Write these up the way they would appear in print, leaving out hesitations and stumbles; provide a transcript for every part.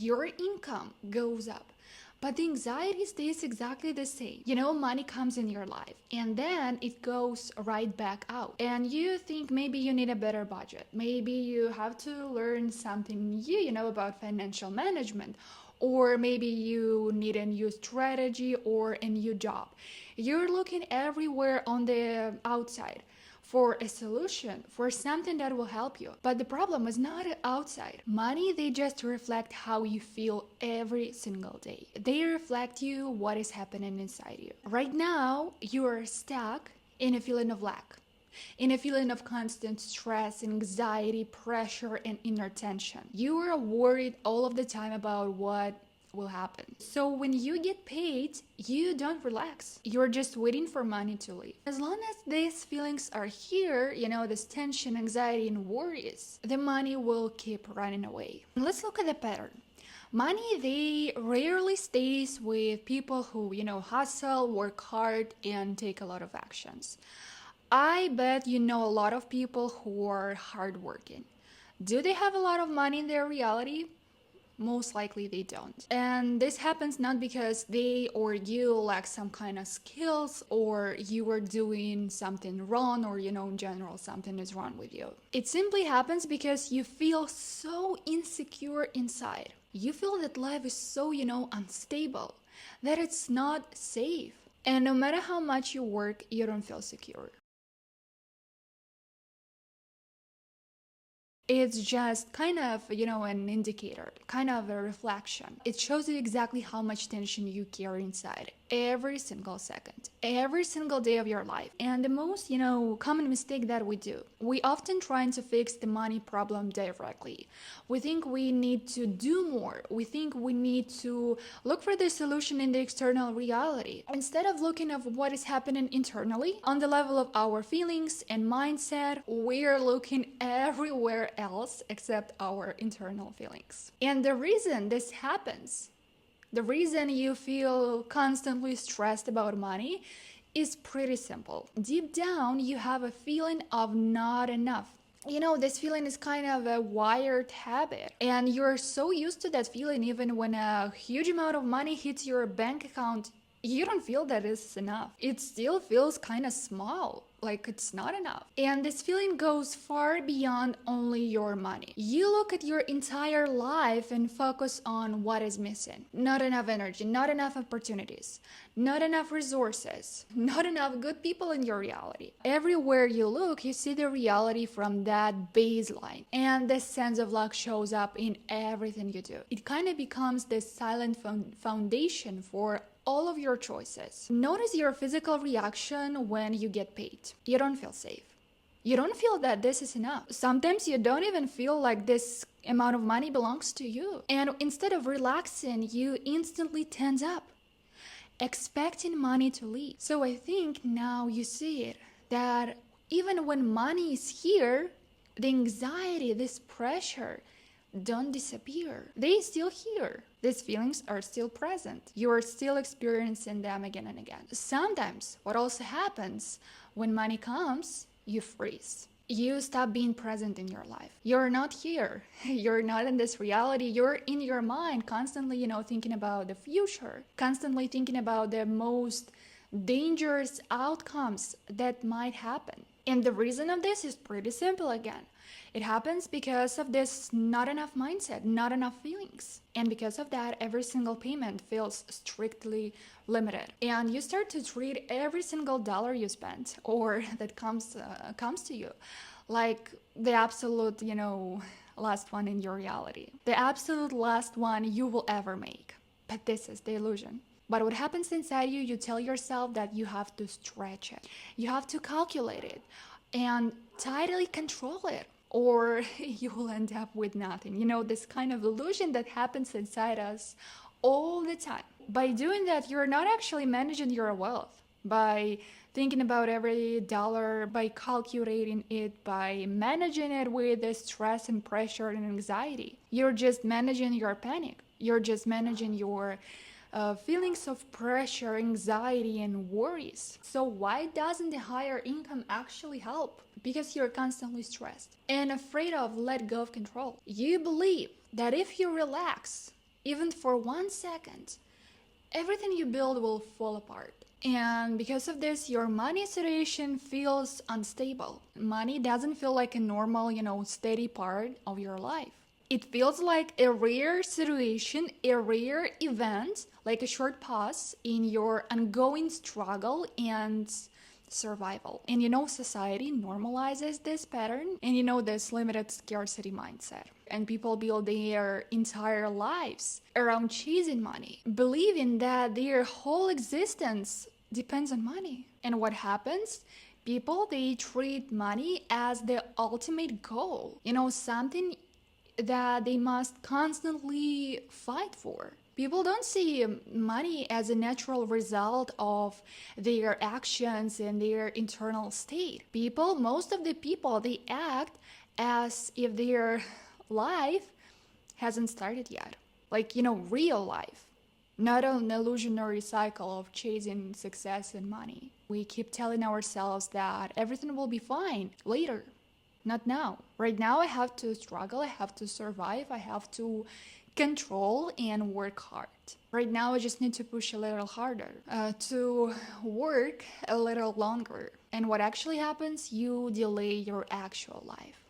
your income goes up, but the anxiety stays exactly the same. Money comes in your life and then it goes right back out. And you think maybe you need a better budget. Maybe you have to learn something new, about financial management. Or maybe you need a new strategy or a new job. You're looking everywhere on the outside for a solution, for something that will help you. But the problem is not outside. Money, they just reflect how you feel every single day. They reflect you what is happening inside you. Right now, you are stuck in a feeling of lack, in a feeling of constant stress, anxiety, pressure, and inner tension. You are worried all of the time about what will happen. So when you get paid, you don't relax. You're just waiting for money to leave. As long as these feelings are here, this tension, anxiety, and worries, the money will keep running away. Let's look at the pattern. Money, they rarely stays with people who, hustle, work hard, and take a lot of actions. I bet you know a lot of people who are hardworking. Do they have a lot of money in their reality? Most likely they don't. And this happens not because they or you lack some kind of skills or you are doing something wrong or, in general, something is wrong with you. It simply happens because you feel so insecure inside. You feel that life is so, unstable, that it's not safe. And no matter how much you work, you don't feel secure. It's just kind of, an indicator, kind of a reflection. It shows you exactly how much tension you carry inside every single second, every single day of your life. And the most, common mistake that we do, we often trying to fix the money problem directly. We think we need to do more. We think we need to look for the solution in the external reality. Instead of looking at what is happening internally, on the level of our feelings and mindset, we're looking everywhere else except our internal feelings. And the reason this happens, the reason you feel constantly stressed about money is pretty simple. Deep down, you have a feeling of not enough. This feeling is kind of a wired habit, and you're so used to that feeling. Even when a huge amount of money hits your bank account, you don't feel that it's enough. It still feels kind of small, like it's not enough. And this feeling goes far beyond only your money. You look at your entire life and focus on what is missing. Not enough energy, not enough opportunities, not enough resources, not enough good people in your reality. Everywhere you look, you see the reality from that baseline. And this sense of lack shows up in everything you do. It kind of becomes this silent foundation for all of your choices. Notice your physical reaction when you get paid. You don't feel safe. You don't feel that this is enough. Sometimes you don't even feel like this amount of money belongs to you. And instead of relaxing, you instantly tense up, expecting money to leave. So I think now you see it, that even when money is here, the anxiety, this pressure, don't disappear. They still here. These feelings are still present. You are still experiencing them again and again. Sometimes what also happens when money comes, you freeze. You stop being present in your life. You're not here. You're not in this reality. You're in your mind constantly, thinking about the future, constantly thinking about the most dangerous outcomes that might happen. And the reason of this is pretty simple again. It happens because of this not enough mindset, not enough feelings. And because of that, every single payment feels strictly limited. And you start to treat every single dollar you spend or that comes to you like the absolute, last one in your reality. The absolute last one you will ever make. But this is the illusion. But what happens inside you, you tell yourself that you have to stretch it. You have to calculate it and tightly control it, or you will end up with nothing. This kind of illusion that happens inside us all the time. By doing that, you're not actually managing your wealth. By thinking about every dollar, by calculating it, by managing it with the stress and pressure and anxiety, you're just managing your panic. You're just managing your feelings of pressure, anxiety, and worries. So why doesn't the higher income actually help? Because you're constantly stressed and afraid of let go of control. You believe that if you relax, even for 1 second, everything you build will fall apart. And because of this, your money situation feels unstable. Money doesn't feel like a normal, steady part of your life. It feels like a rare situation, a rare event, like a short pause in your ongoing struggle and survival. And society normalizes this pattern and this limited scarcity mindset. And people build their entire lives around chasing money, believing that their whole existence depends on money. And what happens? People, they treat money as the ultimate goal, something that they must constantly fight for. People don't see money as a natural result of their actions and their internal state. Most of the people, they act as if their life hasn't started yet. Like, real life, not an illusionary cycle of chasing success and money. We keep telling ourselves that everything will be fine later. Not now. Right now, I have to struggle, I have to survive, I have to control and work hard. Right now, I just need to push a little harder, to work a little longer. And what actually happens? You delay your actual life.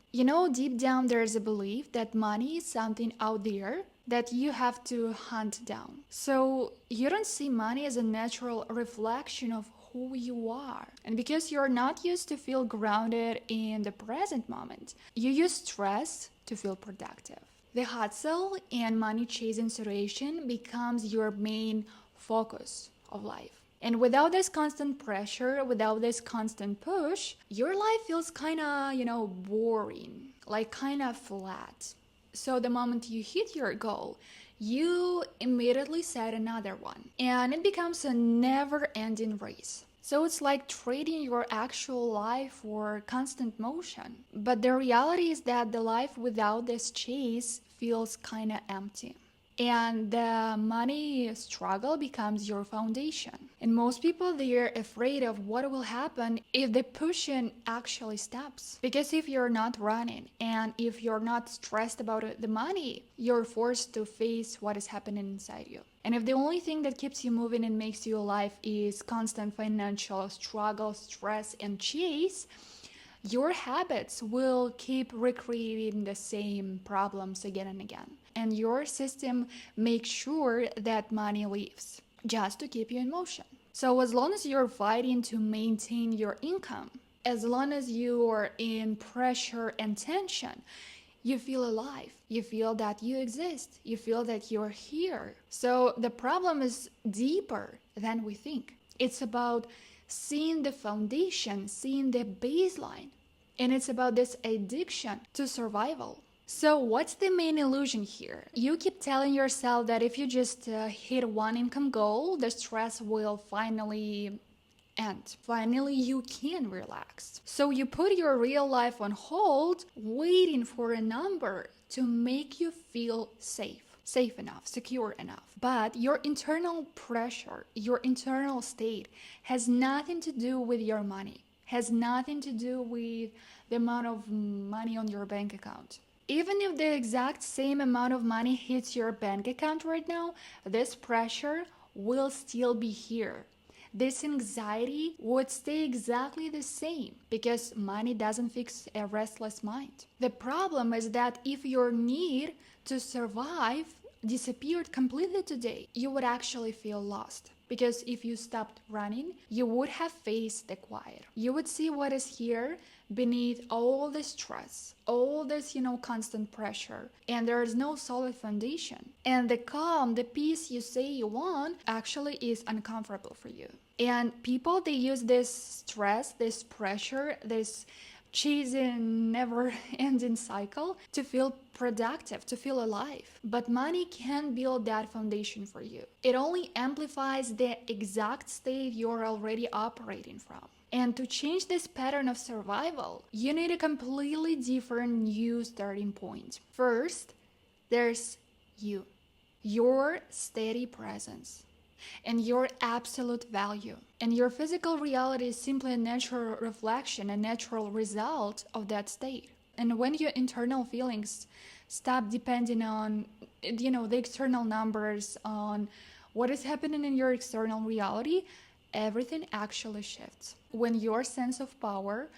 Deep down, there's a belief that money is something out there that you have to hunt down. So you don't see money as a natural reflection of who you are. And because you're not used to feel grounded in the present moment, you use stress to feel productive. The hustle and money chasing situation becomes your main focus of life. And without this constant pressure, without this constant push, your life feels kind of, boring, like kind of flat. So the moment you hit your goal, you immediately set another one. And it becomes a never-ending race. So it's like trading your actual life for constant motion. But the reality is that the life without this chase feels kind of empty. And the money struggle becomes your foundation. And most people, they're afraid of what will happen if the pushing actually stops. Because if you're not running and if you're not stressed about the money, you're forced to face what is happening inside you. And if the only thing that keeps you moving and makes you alive is constant financial struggle, stress, and chase, your habits will keep recreating the same problems again and again. And your system makes sure that money leaves just to keep you in motion. So as long as you're fighting to maintain your income, as long as you are in pressure and tension, you feel alive. You feel that you exist. You feel that you're here. So the problem is deeper than we think. It's about seeing the foundation, seeing the baseline. And it's about this addiction to survival. So what's the main illusion here? You keep telling yourself that if you just hit one income goal, the stress will finally end. Finally, you can relax. So you put your real life on hold, waiting for a number to make you feel safe enough, secure enough. But your internal pressure, your internal state has nothing to do with your money, has nothing to do with the amount of money on your bank account. Even if the exact same amount of money hits your bank account right now, this pressure will still be here. This anxiety would stay exactly the same because money doesn't fix a restless mind. The problem is that if your need to survive disappeared completely today, you would actually feel lost. Because if you stopped running, you would have faced the quiet. You would see what is here beneath all the stress, all this, constant pressure. And there is no solid foundation. And the calm, the peace you say you want actually is uncomfortable for you. And people, they use this stress, this pressure, this chasing never-ending cycle to feel productive, to feel alive. But money can't build that foundation for you. It only amplifies the exact state you're already operating from. And to change this pattern of survival, you need a completely different new starting point. First, there's you, your steady presence, and your absolute value. And your physical reality is simply a natural reflection, a natural result of that state. And when your internal feelings stop depending on, the external numbers, on what is happening in your external reality, everything actually shifts. When your sense of power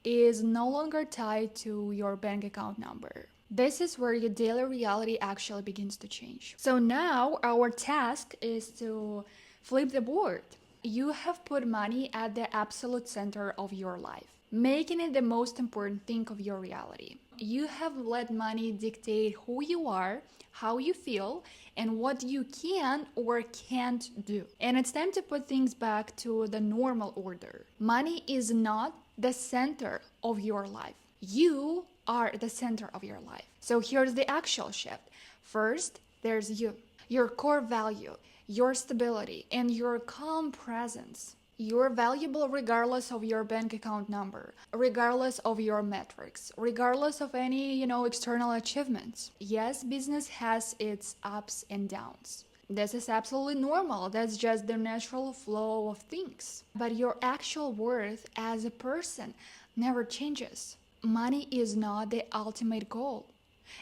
is no longer tied to your bank account number, this is where your daily reality actually begins to change. So now our task is to flip the board. You have put money at the absolute center of your life, making it the most important thing of your reality. You have let money dictate who you are, how you feel, and what you can or can't do. And it's time to put things back to the normal order. Money is not the center of your life. You are the center of your life. So here's the actual shift. First, there's you, your core value, your stability, and your calm presence. You're valuable regardless of your bank account number, regardless of your metrics, regardless of any, external achievements. Yes, business has its ups and downs. This is absolutely normal. That's just the natural flow of things. But your actual worth as a person never changes. Money is not the ultimate goal.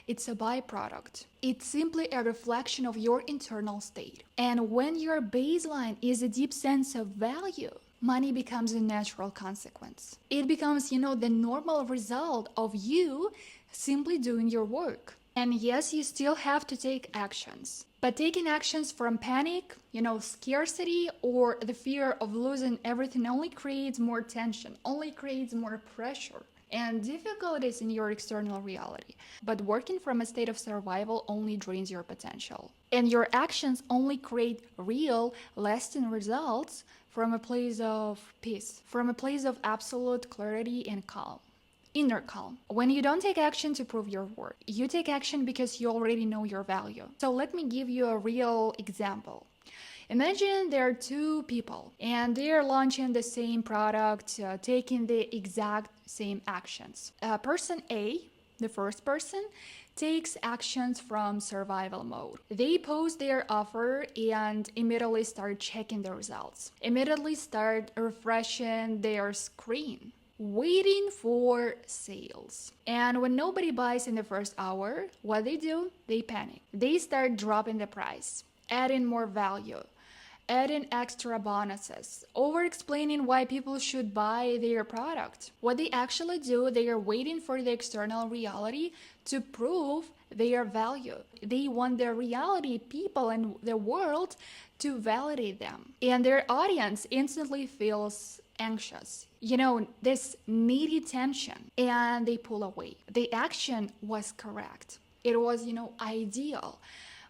It's a byproduct. It's simply a reflection of your internal state. And when your baseline is a deep sense of value, money becomes a natural consequence. It becomes, the normal result of you simply doing your work. And yes, you still have to take actions. But taking actions from panic, scarcity, or the fear of losing everything only creates more tension, only creates more pressure and difficulties in your external reality. But working from a state of survival only drains your potential. And your actions only create real, lasting results from a place of peace, from a place of absolute clarity and calm. Inner calm. When you don't take action to prove your worth, you take action because you already know your value. So let me give you a real example. Imagine there are two people and they are launching the same product, taking the exact same actions. Person A, the first person, takes actions from survival mode. They post their offer and immediately start checking the results. Immediately start refreshing their screen, waiting for sales. And when nobody buys in the first hour, what they do? They panic. They start dropping the price, adding more value, adding extra bonuses, over-explaining why people should buy their product. What they actually do, they are waiting for the external reality to prove their value. They want their reality, people and the world, to validate them. And their audience instantly feels anxious, this needy tension, and they pull away. The action was correct. It was, ideal.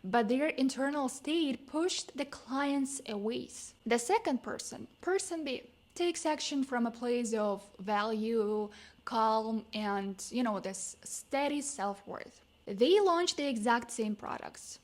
But their internal state pushed the clients away. The second person, person B, takes action from a place of value, calm, and, this steady self-worth. They launch the exact same products.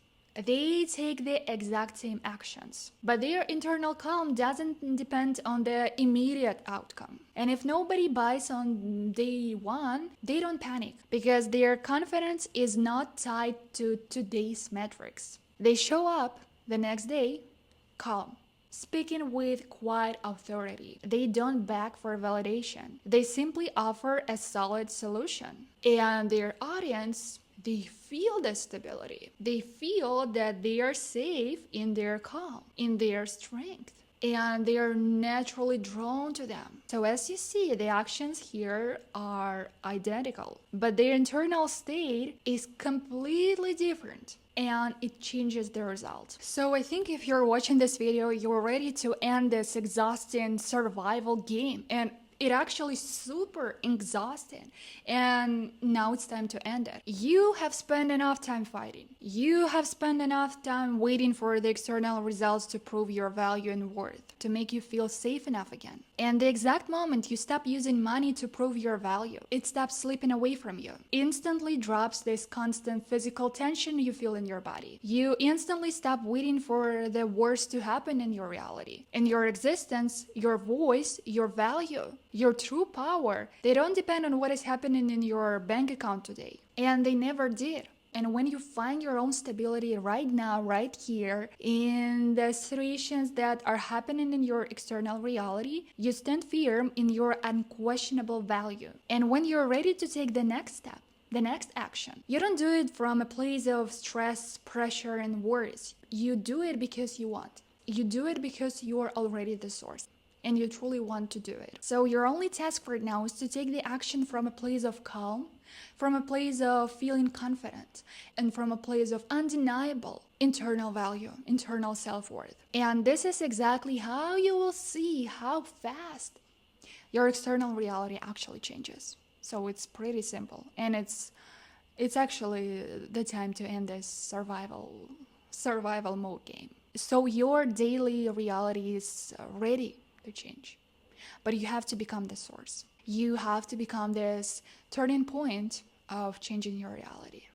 They take the exact same actions. But their internal calm doesn't depend on the immediate outcome. And if nobody buys on day one, they don't panic because their confidence is not tied to today's metrics. They show up the next day calm, speaking with quiet authority. They don't beg for validation. They simply offer a solid solution. And their audience, they feel the stability. They feel that they are safe in their calm, in their strength, and they are naturally drawn to them. So as you see, the actions here are identical, but their internal state is completely different, and it changes the result. So I think if you're watching this video, you're ready to end this exhausting survival game, and it actually super exhausting, and now it's time to end it. You have spent enough time fighting. You have spent enough time waiting for the external results to prove your value and worth, to make you feel safe enough again. And the exact moment you stop using money to prove your value, it stops slipping away from you. Instantly drops this constant physical tension you feel in your body. You instantly stop waiting for the worst to happen in your reality. In your existence, your voice, your value, your true power, they don't depend on what is happening in your bank account today. And they never did. And when you find your own stability right now, right here, in the situations that are happening in your external reality, you stand firm in your unquestionable value. And when you're ready to take the next step, the next action, you don't do it from a place of stress, pressure, and worries. You do it because you want. You do it because you are already the source and you truly want to do it. So your only task right now is to take the action from a place of calm, from a place of feeling confident, and from a place of undeniable internal value, internal self-worth. And this is exactly how you will see how fast your external reality actually changes. So it's pretty simple, and it's actually the time to end this survival mode game. So your daily reality is ready to change, but you have to become the source. You have to become this turning point of changing your reality.